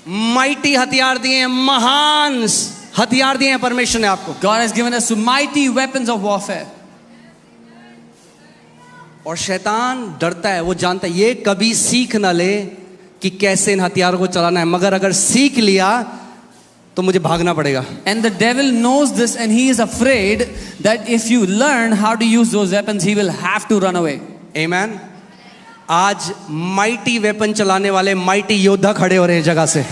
Mighty हथियार दिए हैं, महान हथियार दिए हैं परमेश्वर ने आपको। God has given us mighty weapons of warfare. और शैतान डरता है, वो जानता है ये कभी सीख ना ले कि कैसे इन हथियारों को चलाना है, मगर अगर सीख लिया तो मुझे भागना पड़ेगा। And the devil knows this and he is afraid that if you learn how to use those weapons, he will have to run away. Amen. आज माइटी वेपन चलाने वाले माइटी योद्धा खड़े हो रहे हैं जगह से।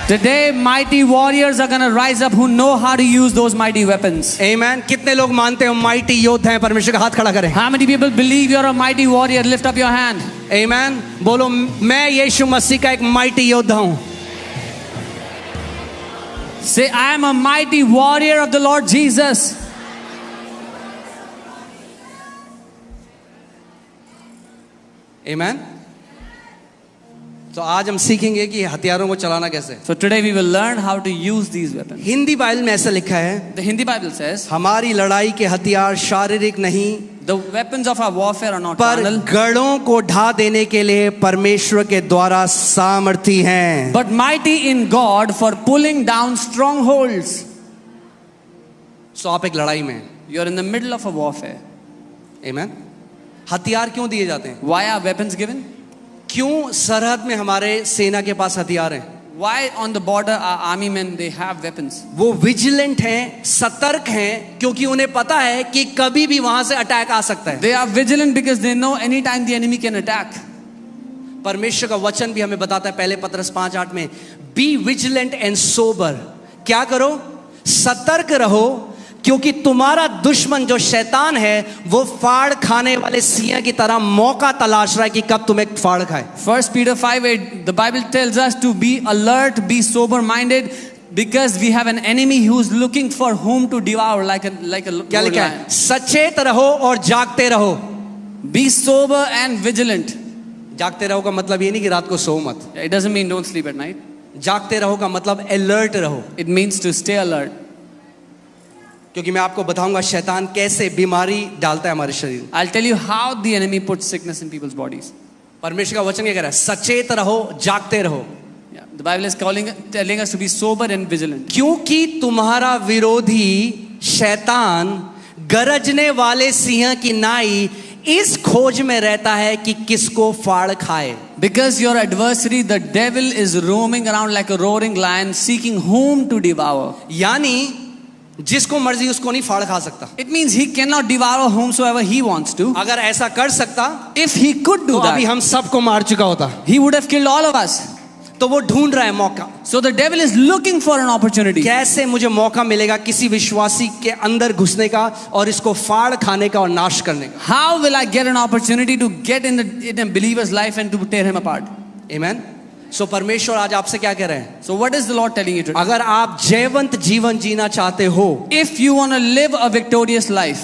Today, mighty warriors are going to rise up who know how to use those mighty weapons. Amen. कितने लोग मानते हो माइटी योद्धा हैं? परमेश्वर का हाथ खड़ा करें। How many people believe you're a mighty warrior? Lift up your hand. Amen. बोलो मैं यीशु मसीह का एक माइटी योद्धा हूं। Say, I am a mighty warrior of the Lord Jesus. Amen. तो आज हम सीखेंगे कि हथियारों को चलाना कैसे। So today we will learn how to use these weapons. Hindi Bible में ऐसा लिखा है, The Hindi Bible says, हमारी लड़ाई के हथियार शारीरिक नहीं, the weapons of our warfare are not पर carnal, गढ़ों को ढा देने के लिए परमेश्वर के द्वारा सामर्थी हैं। but mighty in God for pulling down strongholds. सो आप एक लड़ाई में हैं। You're in the middle of a warfare. Amen. हथियार क्यों दिए जाते हैं? Why are weapons given? क्यों सरहद में हमारे सेना के पास हथियार हैं? Why on the border our army men they have weapons? वो विजिलेंट हैं, सतर्क हैं, क्योंकि उन्हें पता है कि कभी भी वहां से अटैक आ सकता है। They are vigilant because they know anytime the enemy can attack. परमेश्वर का वचन भी हमें बताता है पहले पत्रस 5:8 में, बी विजिलेंट एंड सोबर। क्या करो? सतर्क रहो, क्योंकि तुम्हारा दुश्मन जो शैतान है वो फाड़ खाने वाले सिंह की तरह मौका तलाश रहा है कि कब तुम्हें फाड़ खाए। 1 Peter 5:8 the Bible tells us to be alert, be sober minded, because we have an enemy who is looking for whom to devour like a क्या लिखा है? सचेत रहो और जागते रहो। Be sober and vigilant. जागते रहो का मतलब ये नहीं कि रात को सो मत। It doesn't mean don't sleep at night. जागते रहो का मतलब अलर्ट रहो। It means to stay alert. क्योंकि मैं आपको बताऊंगा शैतान कैसे बीमारी डालता है हमारे शरीर। I'll tell you how the enemy puts sickness in people's bodies. परमेश्वर का वचन क्या कह रहा है? सचेत रहो, जागते रहो। Yeah, the Bible is telling us to be sober and vigilant. क्योंकि तुम्हारा विरोधी शैतान गरजने वाले सिंह की नाई इस खोज में रहता है कि किसको फाड़ खाए। Because your adversary, the devil, is roaming around like a roaring lion, seeking whom to devour. यानी जिसको मर्जी उसको नहीं फाड़ खा सकता। It means he cannot devour whomsoever he wants to. अगर ऐसा कर सकता, If he could do तो अभी that, हम सबको मार चुका होता। he would have killed all of us. तो वो ढूंढ रहा है मौका। So the devil is looking for an opportunity. कैसे मुझे मौका मिलेगा किसी विश्वासी के अंदर घुसने का और इसको फाड़ खाने का और नाश करने का। How will I get an opportunity to get in a believer's life and to tear him apart? Amen. सो परमेश्वर आज आपसे क्या कह रहे हैं? So what is the Lord telling you today? अगर आप जयवंत जीवन जीना चाहते हो, If you want to live a victorious life,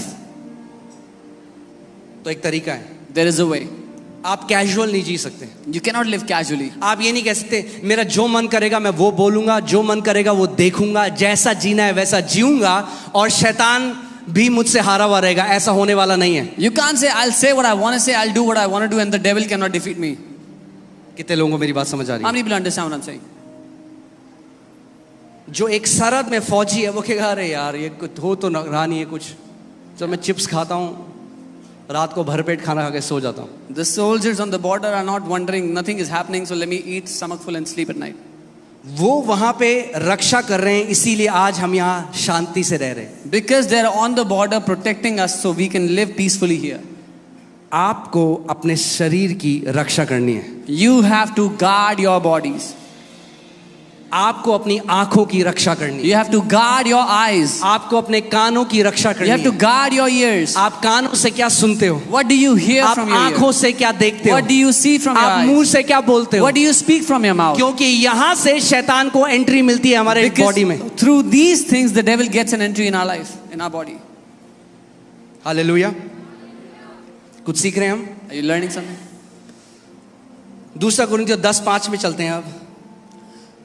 तो एक तरीका है। there is a way. आप कैजुअल नहीं जी सकते। You cannot live casually. आप ये नहीं कह सकते मेरा जो मन करेगा मैं वो बोलूंगा, जो मन करेगा वो देखूंगा, जैसा जीना है वैसा जीऊंगा और शैतान भी मुझसे हारा हुआ रहेगा। ऐसा होने वाला नहीं है। You can't say I'll say what I want to say, I'll do what I want to do, and the devil cannot defeat me. कितने लोगों को मेरी बात समझ आ रही How है? many people understand what I'm saying? जो एक सरहद में फौजी है वो कहेगा अरे यार ये कुछ हो तो रहा नहीं है कुछ, तो मैं चिप्स खाता हूँ, रात को भरपेट खाना खा के सो जाता हूँ। The soldiers on the border are not wondering nothing is happening, so let me eat stomach full and sleep at night. वो वहां पे रक्षा कर रहे हैं, इसीलिए आज हम यहाँ शांति से रह रहे हैं। Because they are on the border protecting us, so we can live peacefully here. आपको अपने शरीर की रक्षा करनी है। You have to guard your bodies. आपको अपनी आंखों की रक्षा करनी है। You have to guard your eyes. आपको अपने कानों की रक्षा करनी You है। have to guard your ears. आप कानों से क्या सुनते हो? What do you hear आप from your आंखों ears? से क्या देखते हो? What do you see from your आप मुंह eyes? से क्या बोलते हो? What do you speak from your mouth? क्योंकि यहाँ से शैतान को एंट्री मिलती है हमारे बॉडी में। Because through these things the devil gets an entry in our life, in our body. Hallelujah. कुछ सीख रहे हैं हम? Are you learning something? दूसरा कुरिन्थियों 10:5 में चलते हैं अब।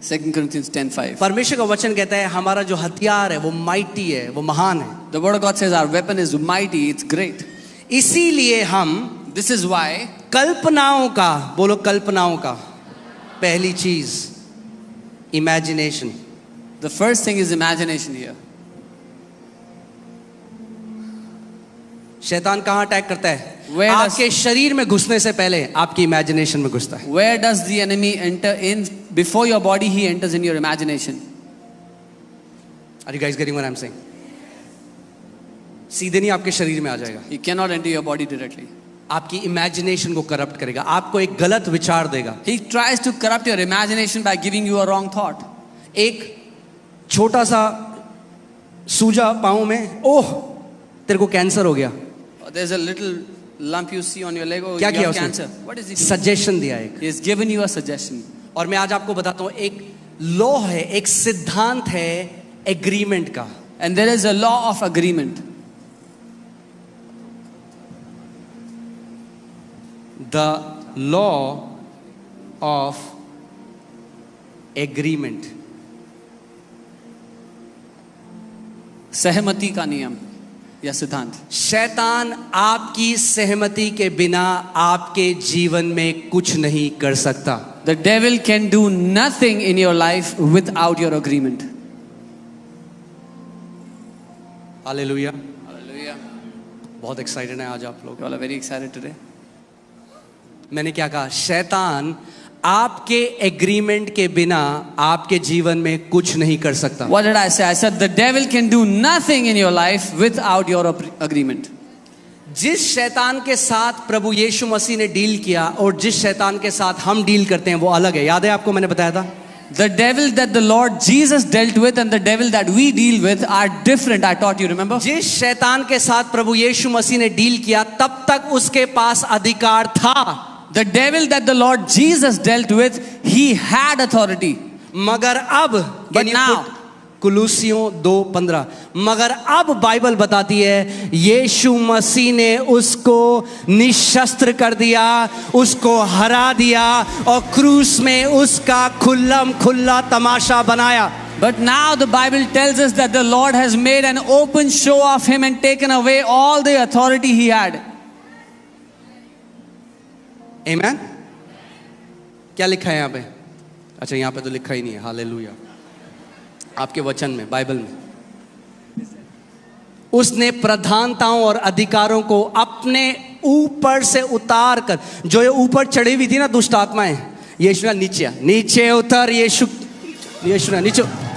2 Corinthians 10:5. परमेश्वर का वचन कहता है हमारा जो हथियार है वो माइटी है, वो महान है। The word of God says our weapon is mighty, it's great. इसीलिए हम This is why कल्पनाओं का, बोलो कल्पनाओं का, पहली चीज imagination. The first thing is imagination here. शैतान कहाँ अटैक करता है? Where does- आपके शरीर में घुसने से पहले आपकी इमेजिनेशन में घुसता है। Where does the enemy enter in? Before your body, he enters in your imagination. Are you guys getting what I'm saying? सीधे नहीं आपके शरीर में आ जाएगा, He cannot enter your body directly. आपकी इमेजिनेशन को करप्ट करेगा, आपको एक गलत विचार देगा। He tries to corrupt your imagination by giving you a wrong thought. एक छोटा सा सूजा पाँव में, ओह तेरे को कैंसर हो गया, There's a little lump you see on your leg. Oh, क्या you किया have उसने? cancer. What is he doing? Suggestion दिया एक। He has given you a suggestion. और मैं आज आपको बताता हूँ, एक लॉ है, एक सिद्धांत है एग्रीमेंट का। And there is a law of agreement. The law of agreement. सहमति का नियम या सिद्धांत। शैतान आपकी सहमति के बिना आपके जीवन में कुछ नहीं कर सकता। The devil can do nothing in your life without your agreement. Hallelujah. Hallelujah. बहुत एक्साइटेड है आज आप लोग। You all are very excited today. मैंने क्या कहा? शैतान आपके एग्रीमेंट के बिना आपके जीवन में कुछ नहीं कर सकता। What did I say? I said the devil can do nothing in your life without your agreement. जिस शैतान के साथ प्रभु यीशु मसीह ने डील किया और जिस शैतान के साथ हम डील करते हैं वो अलग है। याद है आपको, मैंने बताया था। The devil that the Lord Jesus dealt with and the devil that we deal with are different. I taught you, remember? जिस शैतान के साथ प्रभु यीशु मसीह ने डील किया तब तक उसके पास अधिकार था। The devil that the Lord Jesus dealt with, he had authority. मगर अब, But now, कुलूसियों 2:15, मगर अब बाइबल बताती है यीशु मसीह ने उसको निशस्त्र कर दिया, उसको हरा दिया और क्रूस में उसका खुल्लम खुल्ला तमाशा बनाया। but now the Bible tells us that the Lord has made an open show of him and taken away all the authority he had. आमेन। क्या लिखा है यहाँ पे? अच्छा, यहाँ पे तो लिखा ही नहीं है। हालेलुया। आपके वचन में, बाइबल में, उसने प्रधानताओं और अधिकारों को अपने ऊपर से उतार कर, जो ये ऊपर चढ़ी हुई थी ना दुष्ट आत्माएं, यीशु ने नीचे उतर, यीशु ने नीचे।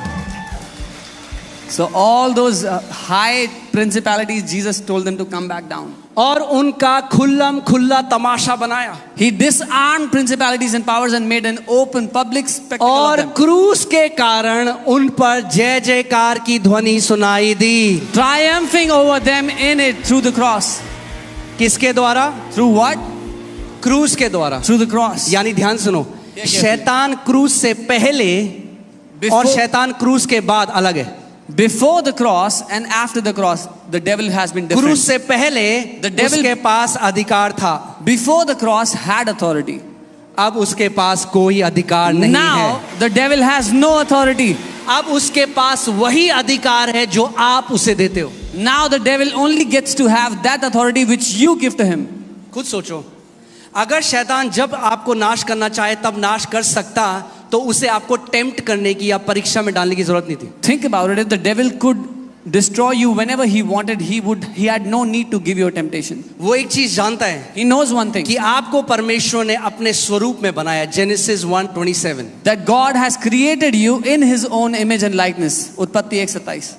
So all those high principalities, Jesus told them to come back down. और उनका खुल्लम खुल्ला तमाशा बनाया। He disarmed principalities and powers and made an open public spectacle of और them. क्रूस के कारण उन पर जय जयकार की ध्वनि सुनाई दी। Triumphing over them in it through the cross. किसके द्वारा? Through what? क्रूस के द्वारा। Through the cross. यानी ध्यान सुनो, शैतान क्रूस से पहले और शैतान क्रूस के बाद अलग है। Before the cross and after the cross, the devil has been different. क्रूस से पहले The devil- उसके पास अधिकार था, Before the cross had authority. अब उसके पास कोई अधिकार नहीं Now है। the devil has no authority. अब उसके पास वही अधिकार है जो आप उसे देते हो। Now the devil only gets to have that authority which you give to him. खुद सोचो, अगर शैतान जब आपको नाश करना चाहे तब नाश कर सकता, तो उसे आपको टेम्प्ट करने की या परीक्षा में डालने की जरूरत नहीं थी। Think about it. If the devil could destroy you whenever he wanted, he had no need to give you a temptation. वो एक चीज जानता है He knows one thing, कि आपको परमेश्वर ने अपने स्वरूप में बनाया। Genesis 1:27, that God has created you in his own image and likeness. उत्पत्ति 1:27.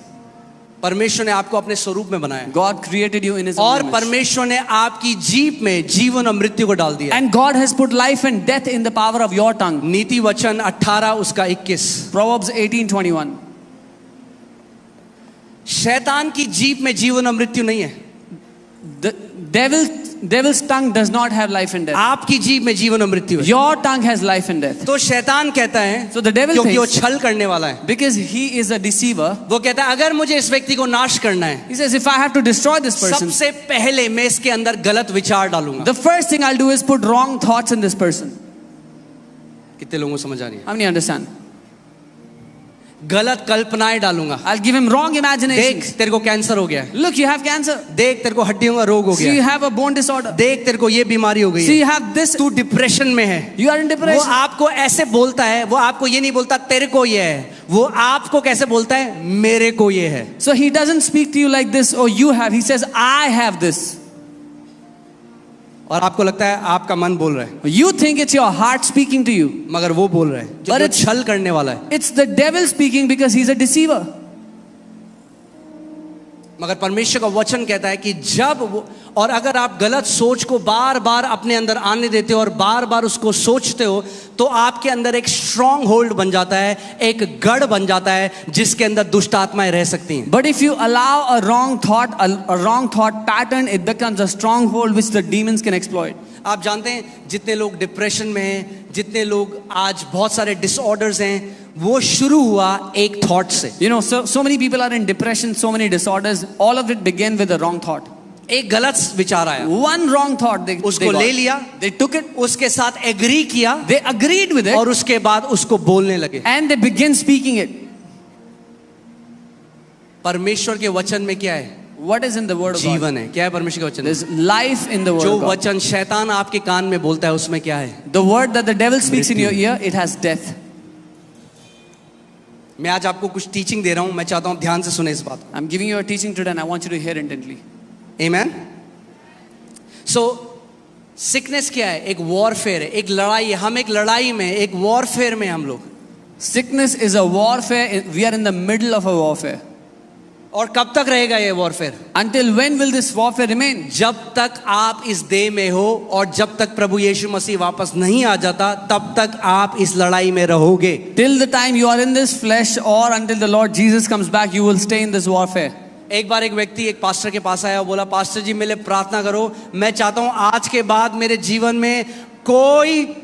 परमेश्वर ने आपको अपने स्वरूप में बनाया God created you in his own और image. परमेश्वर ने आपकी जीभ में जीवन और मृत्यु को डाल दिया। And God has put life and death in the power of your tongue. नीति वचन 18 उसका 21। Proverbs 18:21. शैतान की जीभ में जीवन और मृत्यु नहीं है। The devil's tongue does not have life and death. आपकी जीभ में जीवन और मृत्यु है। Your tongue has life and death. तो शैतान कहता है, So the devil क्योंकि वो thinks, छल करने वाला है, because he is a deceiver, वो कहता है अगर मुझे इस व्यक्ति को नाश करना है, he says, if I have to destroy this person, सबसे पहले मैं इसके अंदर गलत विचार डालूंगा। the first thing I'll do is put wrong thoughts in this person. कितने लोगों को समझ आ रही है? How many understand? गलत कल्पनाएं डालूंगा। I'll give him wrong imaginations. देख तेरे को कैंसर हो गया है, Look, you have cancer. देख तेरे को हड्डियों का रोग हो See, गया you है, have a bone disorder. देख तेरे को ये बीमारी हो गई See, you है, have this. तू डिप्रेशन में है। You are in वो depression. आपको ऐसे बोलता है, वो आपको ये नहीं बोलता तेरे को ये है, वो आपको कैसे बोलता है, मेरे को ये है। So he doesn't speak to you like this, oh, you have. He says, I have this. और आपको लगता है आपका मन बोल रहा है, You think it's your heart speaking to you. मगर वो बोल रहा है जो But जो it's- छल करने वाला है। It's the devil speaking because he's a deceiver. मगर परमेश्वर का वचन कहता है कि जब वो, और अगर आप गलत सोच को बार बार अपने अंदर आने देते हो और बार बार उसको सोचते हो, तो आपके अंदर एक स्ट्रॉन्ग होल्ड बन जाता है, एक गढ़ बन जाता है जिसके अंदर दुष्ट आत्माएं रह सकती हैं। But if you allow a wrong thought pattern, it becomes a stronghold which the demons can exploit. आप जानते हैं जितने लोग डिप्रेशन में हैं, जितने लोग आज बहुत सारे डिसऑर्डर्स हैं, वो शुरू हुआ एक थॉट से। You know, so many people are in depression, so many disorders. All of it began with a wrong thought. एक गलत विचार आया, One wrong thought they उसको got. ले लिया, They took it, उसके साथ एग्री किया they agreed with it, और उसके बाद उसको बोलने लगे। and they began speaking it. परमेश्वर के वचन में क्या है? What is in the word of God? जीवन है। क्या है परमेश्वर के वचन में? There's life in the word जो of God. वचन शैतान आपके कान में बोलता है उसमें क्या है? The word that the devil speaks in your ear, it has death. मैं आज आपको कुछ टीचिंग दे रहा हूं, मैं चाहता हूं ध्यान से सुने इस बात I'm giving you a teaching today and I want you to hear intently. को। आमेन। सो सिकनेस क्या है? एक वॉरफेयर है, एक लड़ाई है। हम एक लड़ाई में, एक वॉरफेयर में हम लोग। Sickness is a warfare. We are in the middle of a warfare. और कब तक रहेगा ये warfare? Until when will this warfare remain? जब तक आप इस देह में हो और जब तक प्रभु यीशु मसीह वापस नहीं आ जाता, तब तक आप इस लड़ाई में रहोगे। Till the time you are in this flesh or until the Lord Jesus comes back, you will stay in this warfare. एक बार एक व्यक्ति एक पास्टर के पास आया और बोला, पास्टर जी मेरे लिए प्रार्थना करो, मैं चाहता हूं आज के बाद मेरे जीवन में कोई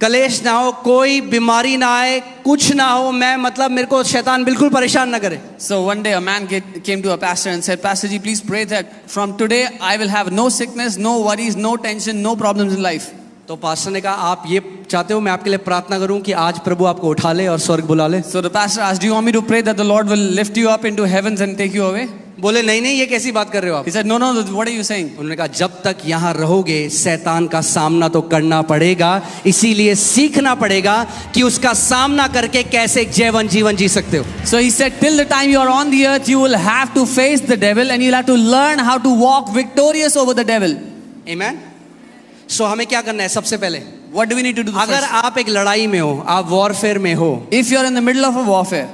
कलेश ना हो, कोई बीमारी ना आए, कुछ ना हो, मैं मतलब मेरे को शैतान बिल्कुल परेशान ना करे। So one day a man came to a pastor and said, Pastor ji, please pray that from today I will have no sickness, no worries, no tension, no problems in life. तो pastor ने कहा, आप ये चाहते हो मैं आपके लिए प्रार्थना करूं कि आज प्रभु आपको उठा ले और स्वर्ग बुला ले? So the pastor asked, do you want me to pray that the Lord will lift you up into heavens and take you away? बोले नहीं नहीं, ये कैसी बात कर रहे हो आप? He said, no, what are you saying? उन्होंने कहा, जब तक यहाँ रहोगे शैतान का सामना तो करना पड़ेगा, इसीलिए सीखना पड़ेगा कि उसका सामना करके कैसे एक जयवंत जीवन जी सकते हो। So he said, till the time you are on the earth, you will have to face the devil and you'll have to learn how to walk victorious over the devil. आमेन। सो हमें क्या करना है? सबसे पहले What do we need to do अगर first? आप एक लड़ाई में हो, आप वॉरफेयर में हो, If you are in the middle of a warfare,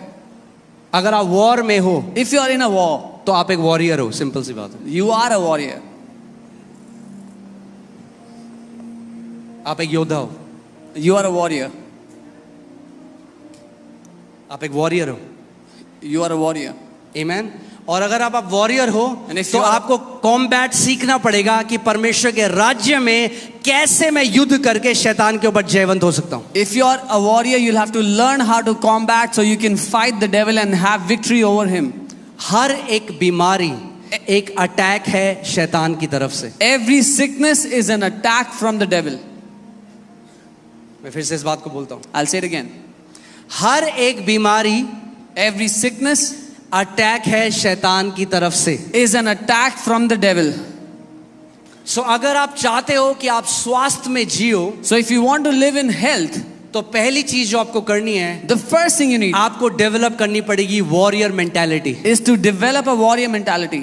अगर आप वॉर में हो, if you are in a war, तो आप एक वॉरियर हो। सिंपल सी बात है, you are a warrior. आप एक योद्धा हो, You are a warrior. आप एक वॉरियर हो। You are a warrior. आमेन। और अगर आप वॉरियर हो And if तो you are- आपको कॉम्बैट सीखना पड़ेगा कि परमेश्वर के राज्य में कैसे मैं युद्ध करके शैतान के ऊपर जयवंत हो सकता हूं। If you are a warrior, you'll have to learn how to combat so you can fight the devil and have victory over him. हर एक बीमारी एक अटैक है शैतान की तरफ से। Every sickness is an attack from the devil. मैं फिर से इस बात को बोलता हूं, I'll say it again. हर एक बीमारी Every sickness अटैक है शैतान की तरफ से। is an attack from the devil. सो अगर आप चाहते हो कि आप स्वास्थ्य में जियो, So if you want to live in health, तो पहली चीज जो आपको करनी है, the first thing you need आपको डेवलप करनी पड़ेगी warrior mentality. is to develop a warrior mentality.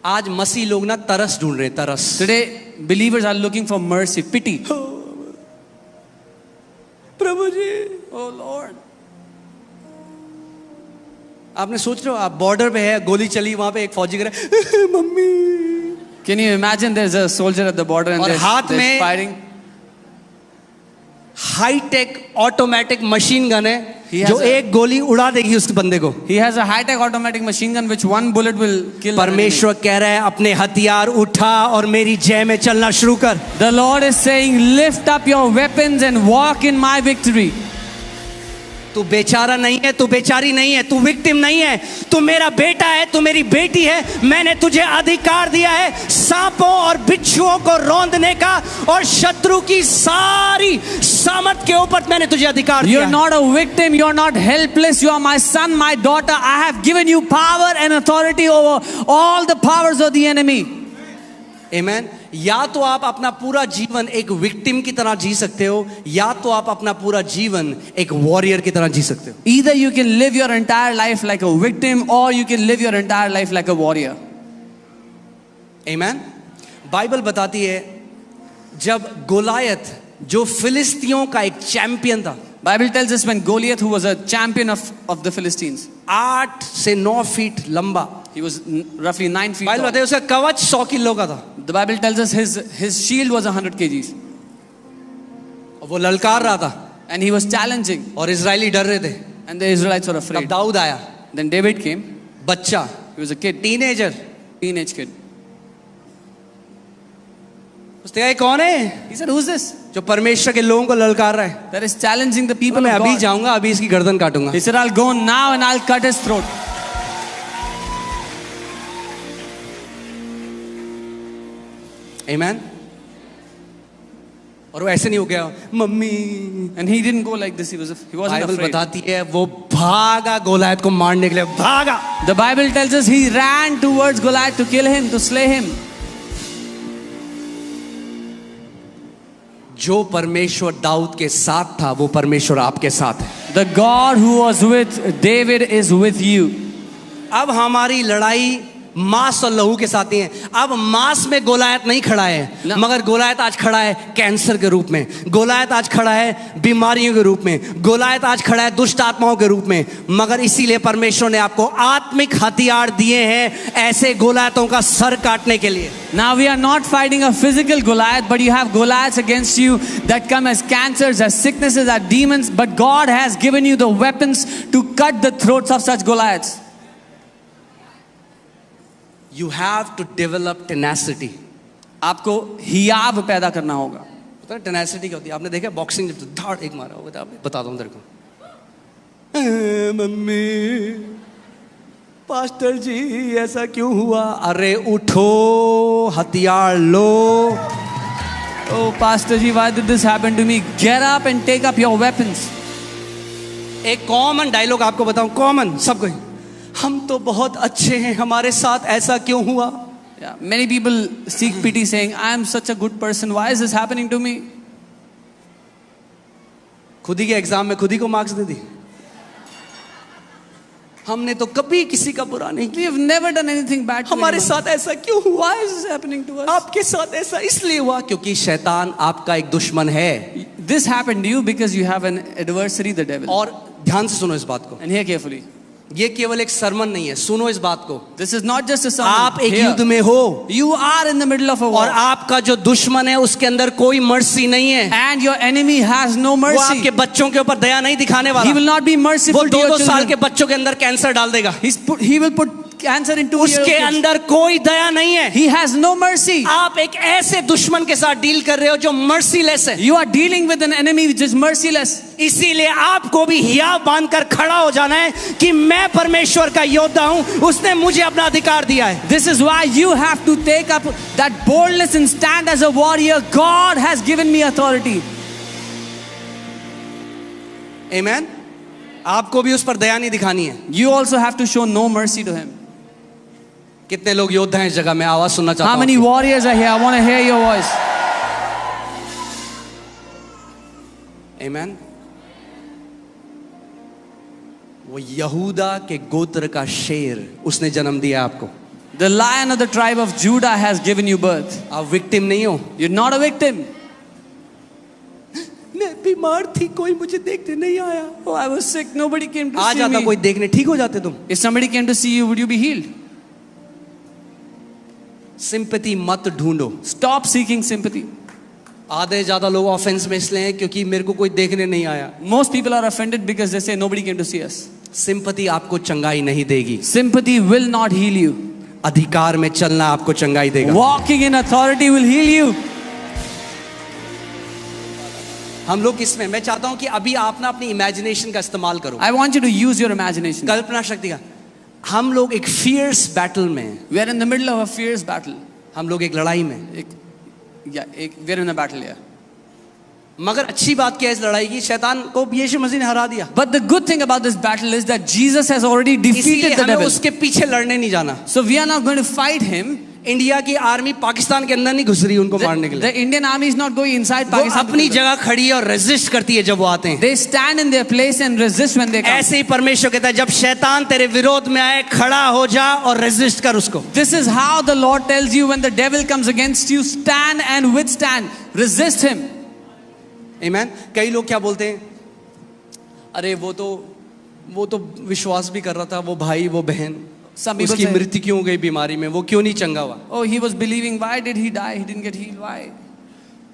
आज मसीह लोग ना तरस ढूंढ रहे हैं, तरस। Today, believers are looking for mercy, pity. Prabhu ji, Oh Lord. आपने सोच रहे हो आप बॉर्डर पे है, गोली चली, वहां पे एक फौजी कर रहा है, mummy. Can you imagine there's a soldier at the border and और हाथ they're में fighting? Hi tech automatic machine gun है He has जो a- एक गोली उड़ा देगी उस बंदे को। He has a high-tech automatic machine gun which one bullet will kill. the enemy. परमेश्वर कह रहा है अपने हथियार उठा और मेरी जय में चलना शुरू कर। The Lord is saying, lift up your weapons and walk in my victory. तू बेचारा नहीं है, तू बेचारी नहीं है, तू विक्टिम नहीं है, तू मेरा बेटा है, तू मेरी बेटी है। मैंने तुझे अधिकार दिया है सांपों और बिच्छुओं को रौंदने का, और शत्रु की सारी सामर्थ के ऊपर मैंने तुझे अधिकार दिया You're है। not a victim, you're not helpless, you are my son, my daughter. I have given you power and authority over all the powers of the enemy. आमेन। या तो आप अपना पूरा जीवन एक विक्टिम की तरह जी सकते हो, या तो आप अपना पूरा जीवन एक वॉरियर की तरह जी सकते हो। Either you can live your entire life like a victim, or you can live your entire life like a warrior. Amen. Bible बताती है जब गोलायत जो फिलिस्तियों का एक चैंपियन था, Bible tells us when Goliath, who was a champion of the Philistines, 8 से 9 feet लंबा, he was roughly 9 feet Bible tall. बताती है उसका कवच 100 किलो का था, The Bible tells us his shield was 100 kgs. और वो ललकार रहा था, And he was challenging, और इजरायली डर रहे थे। and the Israelites were तब afraid. दाऊद आया, Then David came. बच्चा, He was a kid, teenager. teenage kid. उसने कहा ये कौन है He said, "Who's this? जो परमेश्वर के लोगों को ललकार रहा है? That is challenging the people मैं of अभी God." जाऊंगा, अभी इसकी गर्दन काटूंगा। He said, "I'll go now and I'll cut his throat." आमेन। और वो ऐसे नहीं हो गया mummy. And he didn't go like this. He wasn't Bible afraid. बताती है वो भागा गोलायत को मारने के लिए, भागा। The Bible tells us he ran towards Goliath to kill him, to slay him. जो परमेश्वर दाऊद के साथ था वो परमेश्वर आपके साथ है। The God who was with David is with you. अब हमारी लड़ाई मांस और लहू के साथ नहीं है। अब मांस में गोलायत नहीं खड़ा है, ना। मगर गोलायत आज खड़ा है कैंसर के रूप में, गोलायत आज खड़ा है बीमारियों के रूप में, गोलायत आज खड़ा है दुष्ट आत्माओं के रूप में। मगर इसीलिए परमेश्वर ने आपको आत्मिक हथियार दिए हैं ऐसे गोलायतों का सर काटने के लिए। Now we are not fighting a physical Goliath, but you have Goliaths against you that come as cancers, as sicknesses, as demons. But God has given you the weapons to cut the throats of such Goliaths. You have to develop tenacity. आपको हियाव पैदा करना होगा। पता है tenacity क्या होती है? आपने देखा बॉक्सिंग जब धाड़ एक मारा होगा, बता दूं तेरे को। मम्मी, पास्टर जी ऐसा क्यों हुआ? अरे उठो, हथियार लो। Oh, Pastor ji, why did this happen to me? Get up and take up your weapons. एक कॉमन डायलॉग आपको बताऊं, कॉमन सबको, हम तो बहुत अच्छे हैं, हमारे साथ ऐसा क्यों हुआ? Yeah, many people seek pity saying, I am such a good person. Why is this happening to me? खुद ही के एग्जाम में खुद ही को मार्क्स दे दी। हमने तो कभी किसी का बुरा नहीं We किया, have never done anything bad to हमारे anyone. साथ ऐसा क्यों हुआ? Why is this happening to us? आपके साथ ऐसा इसलिए हुआ क्योंकि शैतान आपका एक दुश्मन है। This happened to you because you have an adversary, the devil. और ध्यान से सुनो इस बात को, And hear carefully. ये केवल एक सरमन नहीं है, सुनो इस बात को। This is not just a sermon. आप एक Hear. युद्ध में हो, You are in the middle of a war. और आपका जो दुश्मन है उसके अंदर कोई मर्सी नहीं है। And your enemy has no वो mercy. आपके बच्चों के ऊपर दया नहीं दिखाने He वाला। will not be वो merciful to your 2-2 साल के children. बच्चों के अंदर कैंसर डाल देगा। He will put cancer into उसके your kids. अंदर कोई दया नहीं है। He has no mercy. आप एक ऐसे दुश्मन के साथ डील कर रहे हो जो मर्सीलेस है। You are dealing with an enemy which is merciless. इसीलिए आपको भी हियाव बांधकर खड़ा हो जाना है कि मैं परमेश्वर का योद्धा हूं, उसने मुझे अपना अधिकार दिया है। This is why you have to take up that boldness and stand as a warrior. God has given me authority. आमेन। आपको भी उस पर दया नहीं दिखानी है। You also have to show no mercy to him. कितने लोग योद्धा हैं इस जगह में? आवाज सुनना चाहता How हूं। many warriors are here? I want to hear your voice. आमेन। वो यहूदा के गोत्र का शेर उसने जन्म दिया आपको। The lion of the tribe of Judah has given you birth. आप विक्टिम नहीं हो। You're not a victim. मैं बीमार थी, कोई मुझे देखने नहीं आया। Oh, I was sick. Nobody came to uh see जाता me. कोई देखने, ठीक हो जाते तुम। If somebody came to see you, would you be healed? Sympathy मत ढूंढो। Stop seeking sympathy. आधे ज्यादा लोग ऑफेंस में इसलिए हैं क्योंकि मेरे को कोई देखने नहीं आया। Most people are offended because they say nobody came to see us. Sympathy आपको चंगाई नहीं देगी। Sympathy will not heal you. अधिकार में चलना आपको चंगाई देगा। Walking in authority will heal you. हम लोग किसमें, मैं चाहता हूं कि अभी आप ना अपनी इमेजिनेशन का इस्तेमाल करो, I want you to use your imagination. कल्पना शक्ति का। हम लोग एक फियर्स बैटल में हैं, We are in the middle of a fierce battle. हम लोग एक लड़ाई में हैं। We are in a battle here. मगर अच्छी बात क्या है इस लड़ाई की, शैतान को यीशु मसीह ने हरा दिया, But the good thing about this battle is that Jesus has already इसीलिए defeated the हमें devil. उसके पीछे लड़ने नहीं जाना। So we are not going to fight him. India की आर्मी पाकिस्तान के अंदर नहीं घुस रही उनको मारने के लिए, The Indian army is not going inside वो Pakistan. अपनी जगह खड़ी है और रेजिस्ट करती है जब वो आते हैं। They stand in their place and resist when they come. ऐसे ही परमेश्वर कहता है जब शैतान तेरे विरोध में आए खड़ा हो जा और रेजिस्ट कर उसको। This is how the Lord tells you when the devil comes against you, stand and withstand. Resist him. आमीन। कई लोग क्या बोलते हैं, अरे वो तो विश्वास भी कर रहा था, वो भाई वो बहन, Some people उसकी say, मृत्यु क्यों हो गई बीमारी में, वो क्यों नहीं चंगा हुआ। oh, he was believing. Why did he die? He didn't get healed. Why?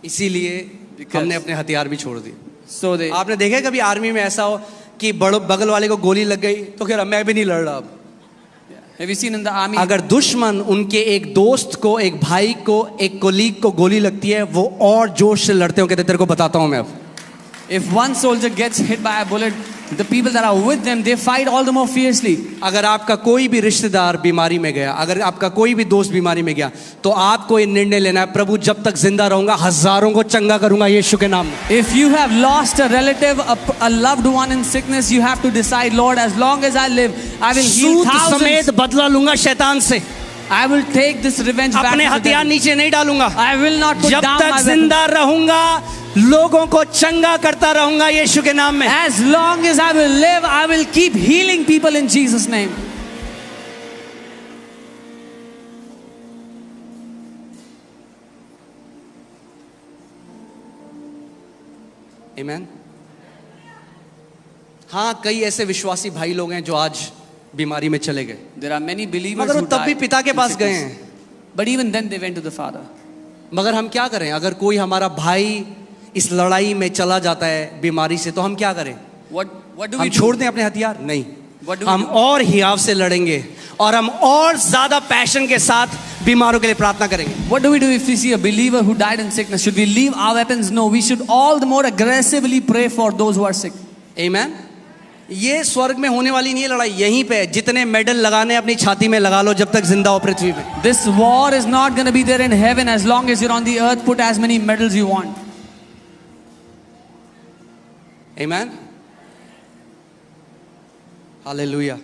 इसीलिए Because- हमने अपने हथियार भी छोड़ दिए। So they. आपने देखा कभी आर्मी में ऐसा हो कि बड़ो बगल वाले को गोली लग गई तो फिर मैं भी नहीं लड़ रहा अब। Have you seen in the army? अगर दुश्मन उनके एक दोस्त को, एक भाई को, एक कोलीग को गोली लगती है, वो और जोश से लड़ते हो, कहते तेरे को बताता हूं मैं अब। If one soldier gets hit by a bullet, the people that are with them, they fight all the more fiercely. अगर आपका कोई भी रिश्तेदार बीमारी में गया, अगर आपका कोई भी दोस्त बीमारी में गया, तो आपको ये निर्णय लेना है, प्रभु जब तक जिंदा रहूंगा हजारों को चंगा करूंगा यीशु के नाम में। If you have lost a relative, a loved one in sickness, you have to decide, Lord, as long as I live, I will heal Sood thousands. समेत बदला लूंगा शैतान से, I will take this revenge back. अपने to the हथियार devil. नीचे नहीं डालूंगा, I will not put जब down तक my weapon. जिंदा रहूंगा लोगों को चंगा करता रहूंगा यीशु के नाम में। As long as I will live, I will keep healing people in Jesus' name. आमीन। हाँ, कई ऐसे विश्वासी भाई लोग हैं जो आज बीमारी में चले गए, There are many believers मगर वो who तब भी died पिता के in पास गए sickness. हैं। But even then they went to the Father. मगर हम क्या करें, अगर कोई हमारा भाई इस लड़ाई में चला जाता है बीमारी से, तो हम क्या करें? What do we हम do? छोड़ दें अपने हथियार? नहीं, What do we हम do? और हियाव से लड़ेंगे और हम और ज्यादा पैशन के साथ बीमारों के लिए प्रार्थना करेंगे। What do we do if we see a believer who died in sickness? Should we leave our weapons? No, we should all the more aggressively pray for those who are sick. आमीन। ये स्वर्ग में होने वाली नहीं है लड़ाई, यहीं पे है। जितने मेडल लगाने अपनी छाती में लगा लो जब तक जिंदा हो पृथ्वी पे। This war is not going to be there in heaven. As long as you're on the earth, put as many medals you want. आमीन। हालेलुया।